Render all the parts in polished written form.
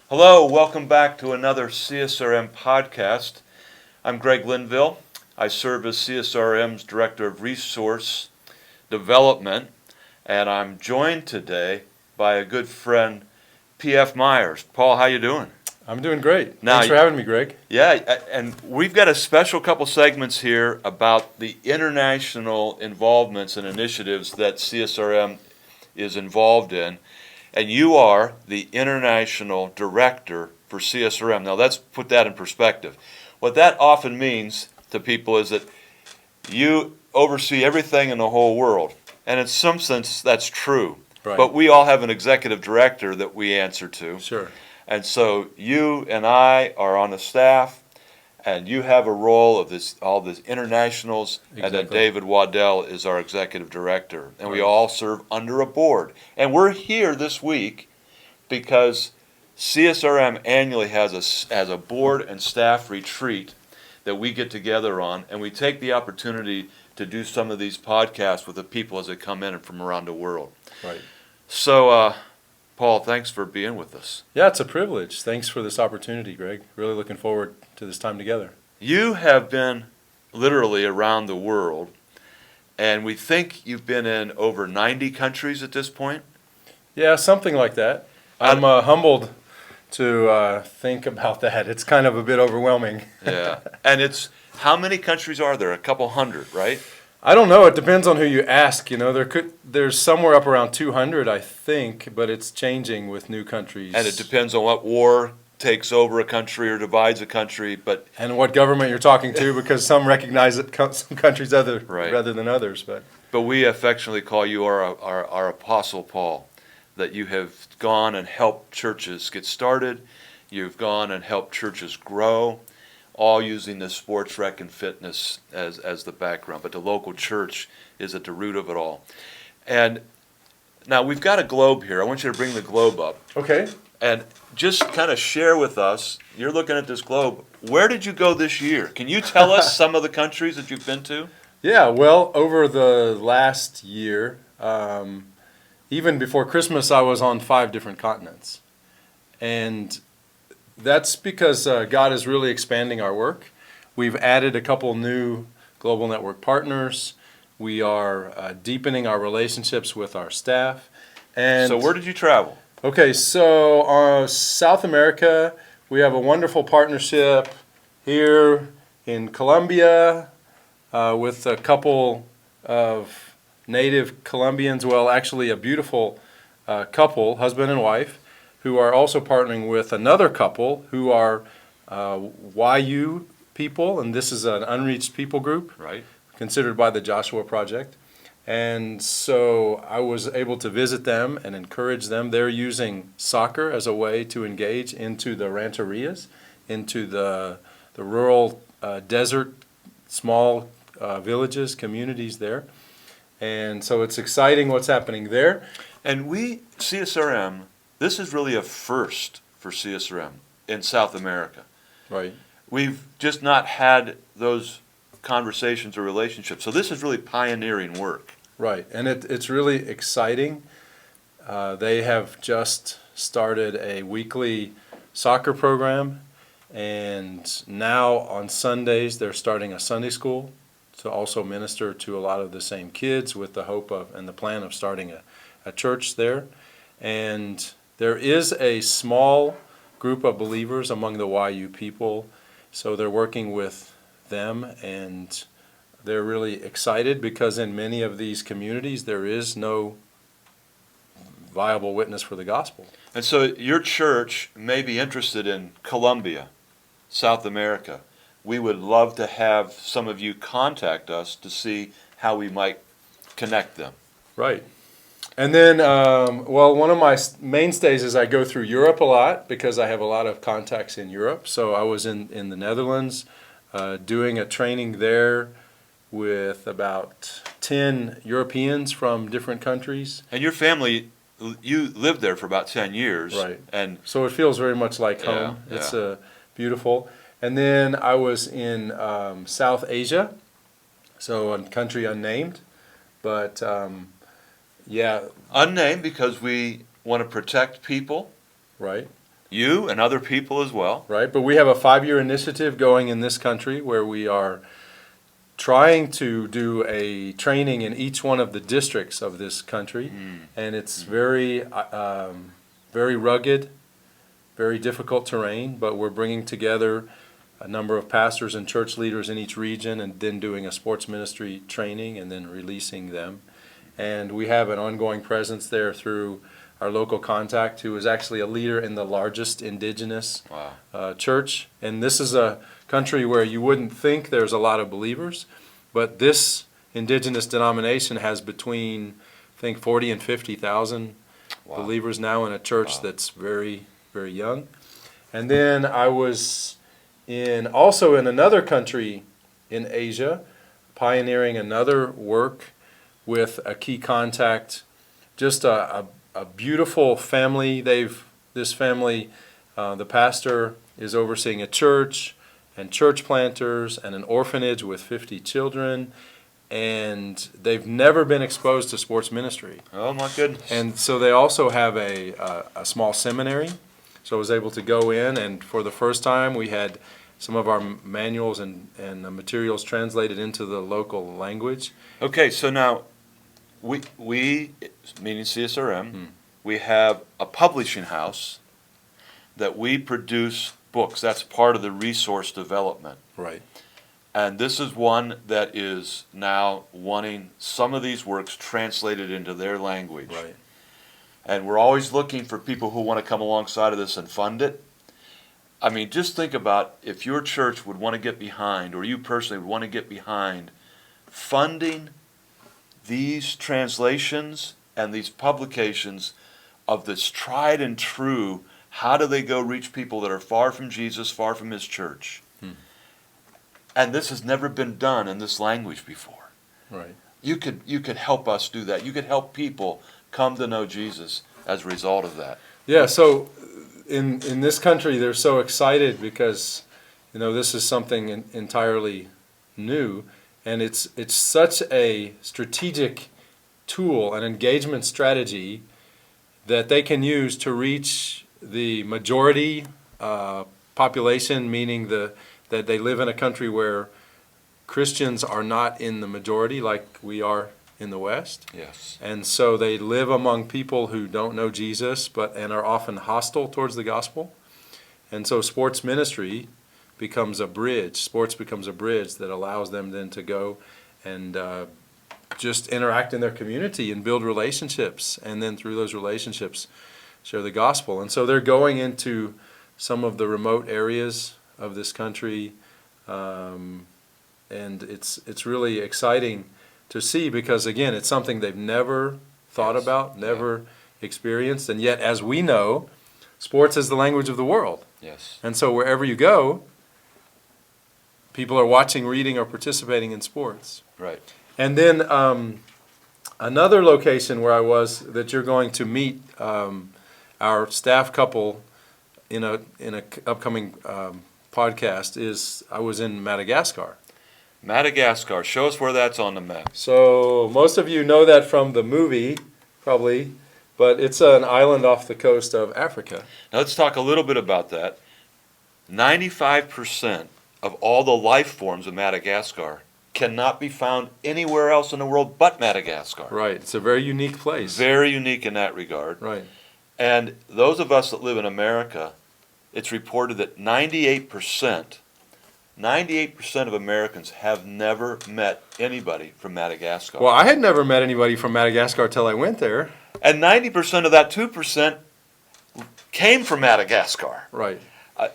Hello, welcome back to another CSRM podcast. I'm Greg Linville. I serve as CSRM's Director of Resource Development, and I'm joined today by a good friend, PF Meyers. Paul, how you doing? I'm doing great. Now, Thanks for having me, Greg. Yeah, and we've got a special couple segments here about the international involvements and initiatives that CSRM is involved in. And you are the International Director for CSRM. Now let's put that in perspective. What that often means to people is that you oversee everything in the whole world. And in some sense, that's true. Right. But we all have an executive director that we answer to. Sure. And so you and I are on the staff, and you have a role of all these internationals, Exactly. and then David Waddell is our executive director, and we Right. all serve under a board. And we're here this week because CSRM annually has a board and staff retreat that we get together on, and we take the opportunity to do some of these podcasts with the people as they come in from around the world. Right. So, Paul, thanks for being with us. Yeah, it's a privilege. Thanks for this opportunity, Greg. Really looking forward to this time together. You have been literally around the world, and we think you've been in over 90 countries at this point. Yeah, something like that. I'm humbled to think about that. It's kind of a bit overwhelming. Yeah. And how many countries are there? A couple hundred, right? I don't know. It depends on who you ask. You know, there's somewhere up around 200, I think, but it's changing with new countries. And it depends on what war takes over a country or divides a country, and what government you're talking to, because some recognize it, some countries Right. rather than others. But we affectionately call you our Apostle Paul, that you have gone and helped churches get started. You've gone and helped churches grow, all using the sports, rec, and fitness as the background. But the local church is at the root of it all. And now we've got a globe here. I want you to bring the globe up. Okay. And just kind of share with us, you're looking at this globe, where did you go this year? Can you tell us some of the countries that you've been to? Yeah, well, over the last year, even before Christmas, I was on 5 different continents. And that's because God is really expanding our work. We've added a couple new Global Network partners. We are deepening our relationships with our staff. And So where did you travel? okay, so South America, we have a wonderful partnership here in Colombia with a couple of native Colombians, well, actually a beautiful couple, husband and wife, who are also partnering with another couple who are YU people, and this is an unreached people group, Right. considered by the Joshua Project. And so I was able to visit them and encourage them. They're using soccer as a way to engage into the rancherias, into the rural desert, small villages, communities there. And so it's exciting what's happening there. And CSRM, this is really a first for CSRM in South America. Right. We've just not had those conversations or relationships. So this is really pioneering work. Right, and it's really exciting. They have just started a weekly soccer program, and now on Sundays they're starting a Sunday school to also minister to a lot of the same kids, with the hope of and the plan of starting a church there. And there is a small group of believers among the YU people, so they're working with them, and they're really excited because in many of these communities there is no viable witness for the gospel. And so your church may be interested in Colombia, South America. We would love to have some of you contact us to see how we might connect them. Right. And then, well, one of my mainstays is I go through Europe a lot because I have a lot of contacts in Europe. So I was in the Netherlands doing a training there with about 10 Europeans from different countries. And your family, you lived there for about 10 years. Right. And So it feels very much like home. Yeah, It's yeah. beautiful. And then I was in South Asia, so a country unnamed, but yeah, unnamed because we want to protect people. right. You and other people as well. Right, but we have a 5-year initiative going in this country where we are trying to do a training in each one of the districts of this country, and it's very rugged, very difficult terrain, but we're bringing together a number of pastors and church leaders in each region and then doing a sports ministry training and then releasing them. And we have an ongoing presence there through our local contact, who is actually a leader in the largest indigenous church. And this is a country where you wouldn't think there's a lot of believers, but this indigenous denomination has between, I think, 40 and 50,000 believers now in a church that's very, very young. And then I was also in another country in Asia, pioneering another work with a key contact, just a beautiful family. This family, the pastor is overseeing a church and church planters and an orphanage with 50 children, and they've never been exposed to sports ministry. Oh my goodness. And so they also have a small seminary. So I was able to go in, and for the first time we had some of our manuals and the materials translated into the local language. Okay, so now we meaning CSRM, we have a publishing house that we produce books. That's part of the resource development. Right. And this is one that is now wanting some of these works translated into their language. Right. And we're always looking for people who want to come alongside of this and fund it. I mean, just think about if your church would want to get behind, or you personally would want to get behind, funding these translations and these publications of this tried and true, how do they go reach people that are far from Jesus, far from His church? And this has never been done in this language before. Right. You could help us do that. You could help people come to know Jesus as a result of that. Yeah, so in this country they're so excited because this is something entirely new, and it's such a strategic tool, an engagement strategy that they can use to reach the majority population, meaning that they live in a country where Christians are not in the majority like we are in the West. Yes. And so they live among people who don't know Jesus and are often hostile towards the gospel. And so sports ministry becomes a bridge. Sports becomes a bridge that allows them then to go and just interact in their community and build relationships, and then through those relationships share the gospel. And so they're going into some of the remote areas of this country, and it's really exciting to see, because again, it's something they've never thought about, never experienced, and yet, as we know, sports is the language of the world. Yes. And so wherever you go, people are watching, reading, or participating in sports. Right. And then another location where I was that you're going to meet our staff couple in a upcoming podcast is I was in Madagascar. Madagascar. Show us where that's on the map. So most of you know that from the movie, probably, but it's an island off the coast of Africa. Now let's talk a little bit about that. 95% of all the life forms of Madagascar cannot be found anywhere else in the world but Madagascar. Right. It's a very unique place. Very unique in that regard. Right. And those of us that live in America, it's reported that 98% of Americans have never met anybody from Madagascar. Well, I had never met anybody from Madagascar till I went there. And 90% of that 2% came from Madagascar. Right.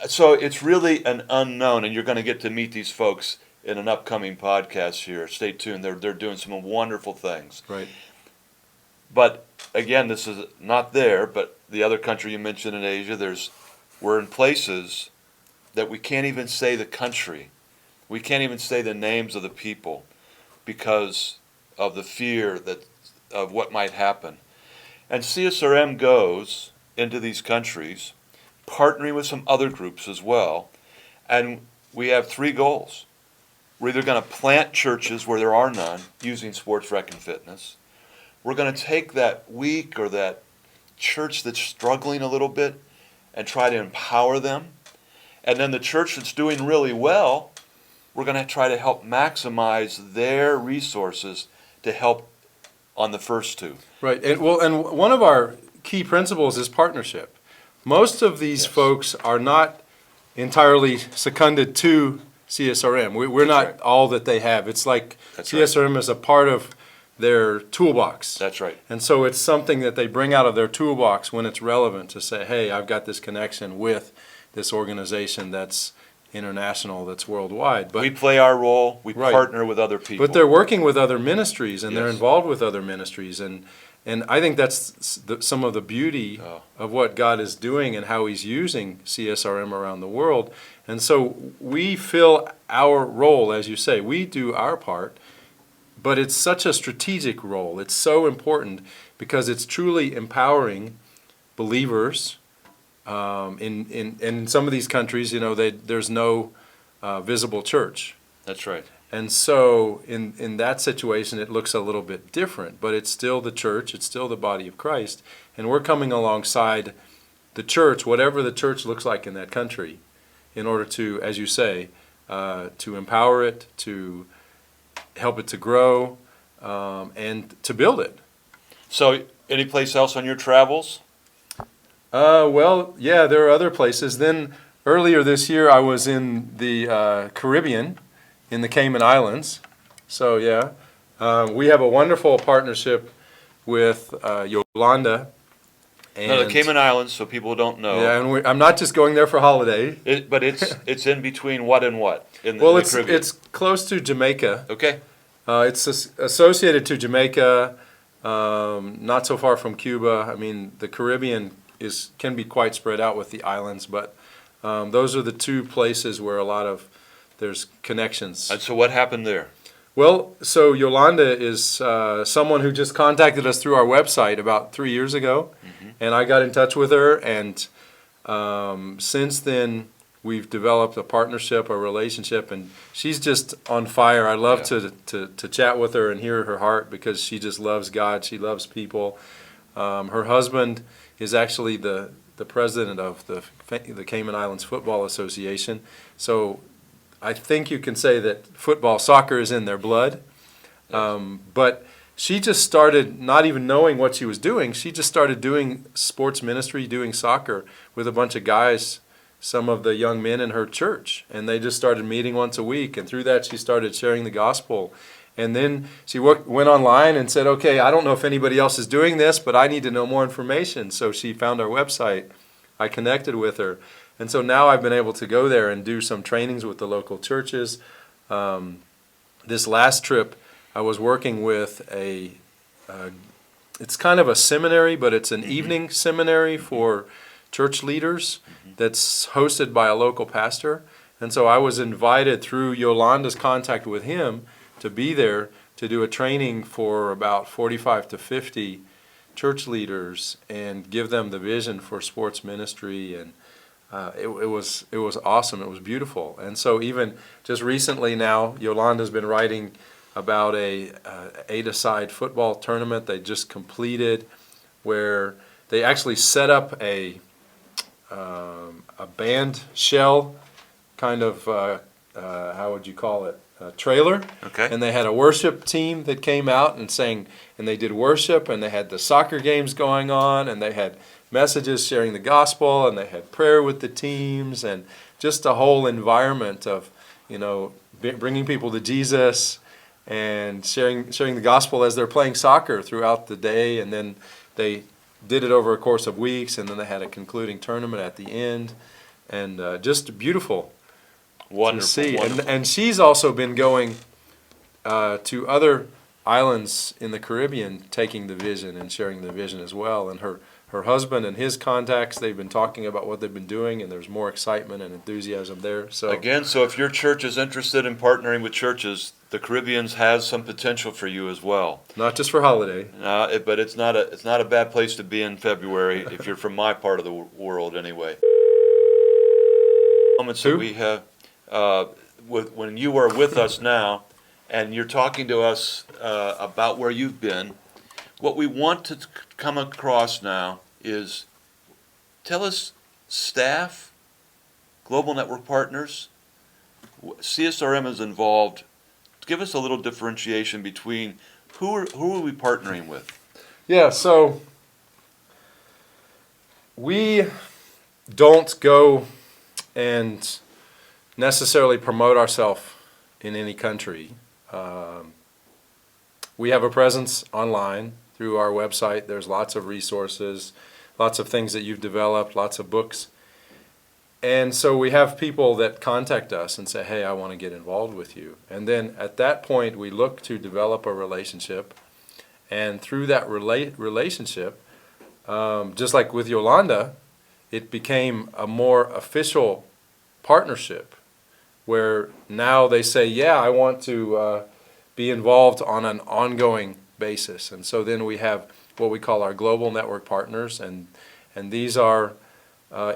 So it's really an unknown, and you're going to get to meet these folks in an upcoming podcast here. Stay tuned. They're doing some wonderful things. Right. But again, this is not there, but the other country you mentioned in Asia, we're in places that we can't even say the country. We can't even say the names of the people because of the fear of what might happen. And CSRM goes into these countries, partnering with some other groups as well, and we have 3 goals. We're either going to plant churches where there are none using sports rec and fitness. We're going to take that weak or that church that's struggling a little bit and try to empower them. And then the church that's doing really well, we're going to try to help maximize their resources to help on the first two. Right, and one of our key principles is partnership. Most of these Yes. folks are not entirely seconded to CSRM. We're That's not right. all that they have. It's like That's right. CSRM is a part of their toolbox. That's right. And so it's something that they bring out of their toolbox when it's relevant to say, hey, I've got this connection with this organization that's international, that's worldwide. But We play our role, we Right. partner with other people. But they're working with other ministries, and they're Yes. involved with other ministries, and I think that's some of the beauty Oh. of what God is doing and how He's using CSRM around the world. And so we fill our role, as you say, we do our part, but it's such a strategic role. It's so important because it's truly empowering believers. In some of these countries, there's no visible church. That's right. And so in that situation, it looks a little bit different, but it's still the church, it's still the body of Christ, and we're coming alongside the church, whatever the church looks like in that country, in order to, as you say, to empower it, to help it to grow, and to build it. So, any place else on your travels? Well, yeah, there are other places. Then earlier this year, I was in the Caribbean, in the Cayman Islands. So yeah, we have a wonderful partnership with Yolanda. No, the Cayman Islands, so people don't know. Yeah, and I'm not just going there for holiday. But it's in between what and what in the, Well, in the Caribbean? it's close to Jamaica. Okay. It's associated to Jamaica, not so far from Cuba. I mean, the Caribbean can be quite spread out with the islands, but those are the two places where there's connections. And so what happened there? Well, so Yolanda is someone who just contacted us through our website about 3 years ago, and I got in touch with her, and since then we've developed a partnership, a relationship, and she's just on fire. I love to chat with her and hear her heart because she just loves God. She loves people. Her husband is actually the president of the Cayman Islands Football Association, so I think you can say that soccer is in their blood. But she just started, not even knowing what she was doing, she just started doing sports ministry, doing soccer with a bunch of guys, some of the young men in her church. And they just started meeting once a week. And through that, she started sharing the gospel. And then she went online and said, okay, I don't know if anybody else is doing this, but I need to know more information. So she found our website. I connected with her. And so now I've been able to go there and do some trainings with the local churches. This last trip, I was working with it's kind of a seminary, but it's an evening seminary for church leaders that's hosted by a local pastor. And so I was invited through Yolanda's contact with him to be there to do a training for about 45 to 50 church leaders and give them the vision for sports ministry. And it was awesome. It was beautiful. And so even just recently now, Yolanda's been writing about a 8-a-side football tournament they just completed, where they actually set up a band shell kind of how would you call it, a trailer. Okay. And they had a worship team that came out and sang, and they did worship, and they had the soccer games going on, and they had messages sharing the gospel, and they had prayer with the teams, and just a whole environment of, bringing people to Jesus and sharing the gospel as they're playing soccer throughout the day. And then they did it over a course of weeks, and then they had a concluding tournament at the end, and just beautiful Wonderful. to see. Wonderful. And she's also been going to other islands in the Caribbean, taking the vision and sharing the vision as well. And her husband and his contacts, they've been talking about what they've been doing, and there's more excitement and enthusiasm there. So Again, so if your church is interested in partnering with churches, the Caribbean has some potential for you as well. not just for holiday. But it's not a bad place to be in February if you're from my part of the world anyway. Moments that Who? we have when you are with us now, and you're talking to us about where you've been. What we want to come across now is, tell us staff, global network partners, CSRM is involved. Give us a little differentiation between who are we partnering with? Yeah, so we don't go and necessarily promote ourselves in any country. We have a presence online through our website. There's lots of resources, lots of things that you've developed, lots of books. And so we have people that contact us and say, hey, I want to get involved with you. And then at that point, we look to develop a relationship. And through that relationship, just like with Yolanda, it became a more official partnership where now they say, yeah, I want to be involved on an ongoing basis. And so then we have what we call our global network partners, and these are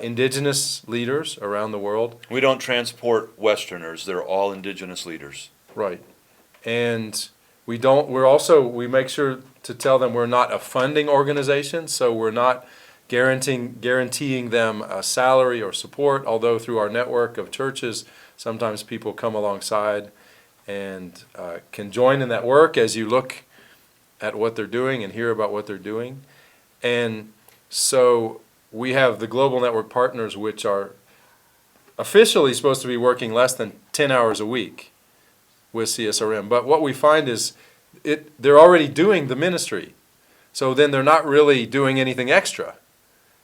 indigenous leaders around the world. We don't transport Westerners. They're all indigenous leaders. Right. And we make sure to tell them we're not a funding organization, so we're not guaranteeing them a salary or support, although through our network of churches, sometimes people come alongside and can join in that work as you look at what they're doing and hear about what they're doing. And so we have the global network partners, which are officially supposed to be working less than 10 hours a week with CSRM. But what we find is they're already doing the ministry. So then they're not really doing anything extra.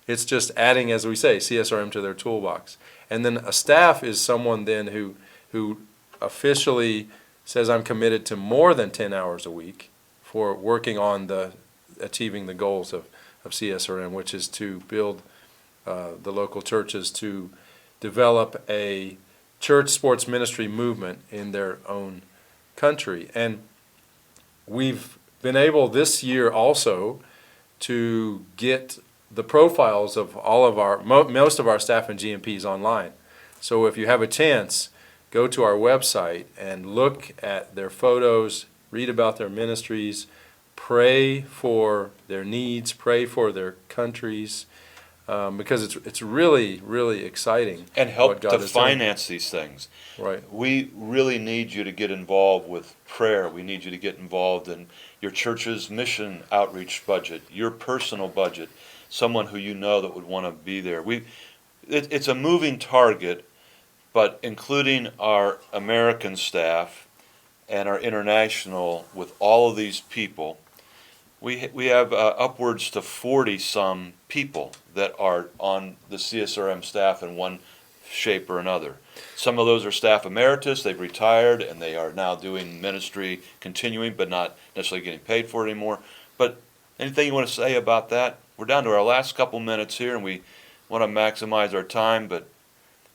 It's just adding, as we say, CSRM to their toolbox. And then a staff is someone then who officially says, I'm committed to more than 10 hours a week for working on achieving the goals of CSRM, which is to build the local churches to develop a church sports ministry movement in their own country. And we've been able this year also to get the profiles of all of most of our staff and GMPs online. So if you have a chance, go to our website and look at their photos, read about their ministries, pray for their needs, pray for their countries, because it's really, really exciting. And help to finance these things. Right. We really need you to get involved with prayer. We need you to get involved in your church's mission outreach budget, your personal budget, someone who you know that would want to be there. It's a moving target, but including our American staff and our international, with all of these people, we have upwards to 40-some people that are on the CSRM staff in one shape or another. Some of those are staff emeritus, they've retired, and they are now doing ministry, continuing, but not necessarily getting paid for it anymore. But anything you want to say about that? We're down to our last couple minutes here, and we want to maximize our time, but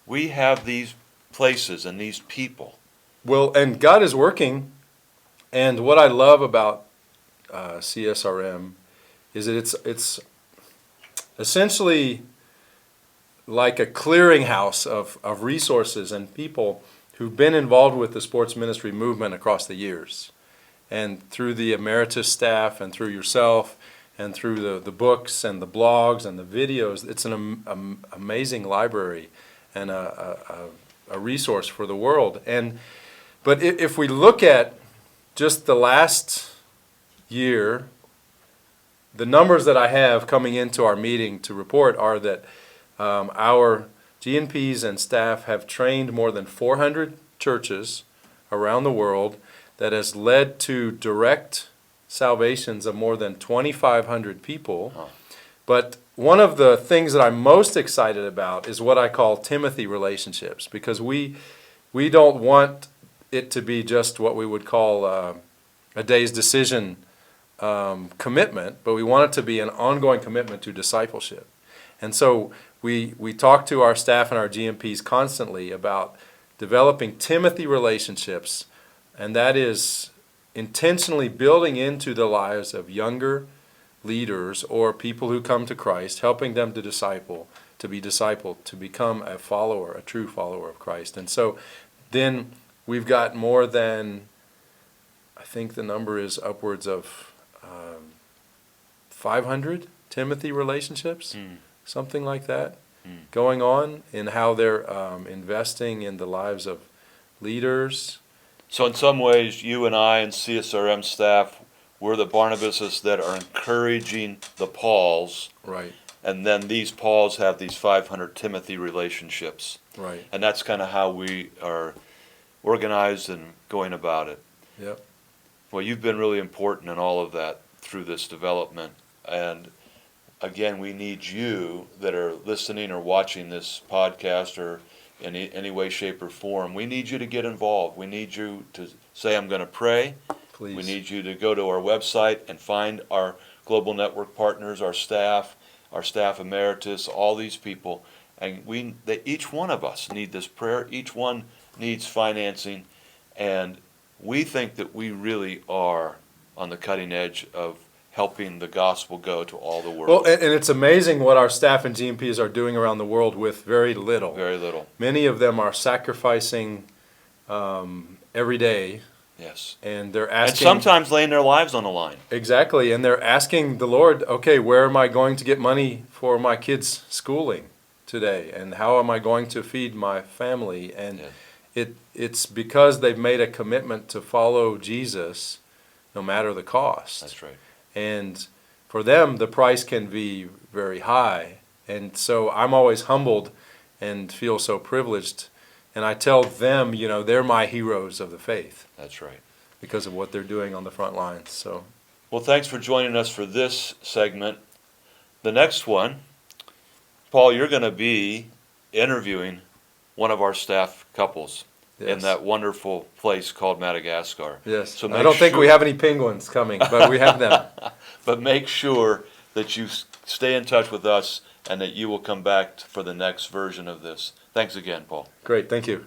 we have these places and these people. Well, and God is working, and what I love about CSRM is that it's essentially like a clearinghouse of resources and people who've been involved with the sports ministry movement across the years. And through the emeritus staff and through yourself and through the books and the blogs and the videos, it's an amazing library and a resource for the world. But if we look at just the last year, the numbers that I have coming into our meeting to report are that our GNPs and staff have trained more than 400 churches around the world. That has led to direct salvations of more than 2,500 people. Oh. But one of the things that I'm most excited about is what I call Timothy relationships, because we don't want it to be just what we would call a day's decision commitment, but we want it to be an ongoing commitment to discipleship. And so we talk to our staff and our GMPs constantly about developing Timothy relationships, and that is intentionally building into the lives of younger leaders or people who come to Christ, helping them to disciple, to be discipled, to become a follower, a true follower of Christ. And so then we've got more than, I think the number is upwards of 500 Timothy relationships, something like that. going on in how they're investing in the lives of leaders. So in some ways, you and I and CSRM staff, we're the Barnabases that are encouraging the Pauls, Right, and then these Pauls have these 500 Timothy relationships. right. And that's kind of how we are organized and going about it. Yep. Well, you've been really important in all of that through this development. And again, we need you that are listening or watching this podcast or in any way, shape, or form. We need you to get involved. We need you to say, I'm going to pray. Please. We need you to go to our website and find our global network partners, our staff emeritus, all these people. And each one of us need this prayer. Each one needs financing. And we think that we really are on the cutting edge of helping the gospel go to all the world. Well, and it's amazing what our staff and GMPs are doing around the world with very little. Very little. Many of them are sacrificing every day, Yes. and they're And asking. sometimes laying their lives on the line. Exactly, and they're asking the Lord, okay, where am I going to get money for my kids' schooling today, and how am I going to feed my family? And Yeah. it's because they've made a commitment to follow Jesus, no matter the cost. That's right. And for them, the price can be very high. And so I'm always humbled and feel so privileged. And I tell them, they're my heroes of the faith That's right. because of what they're doing on the front lines. So, Well, thanks for joining us for this segment. The next one, Paul, you're going to be interviewing one of our staff couples in yes. that wonderful place called Madagascar. Yes. So I don't think we have any penguins coming, but we have them. But make sure that you stay in touch with us and that you will come back for the next version of this. Thanks again, Paul. Great. Thank you.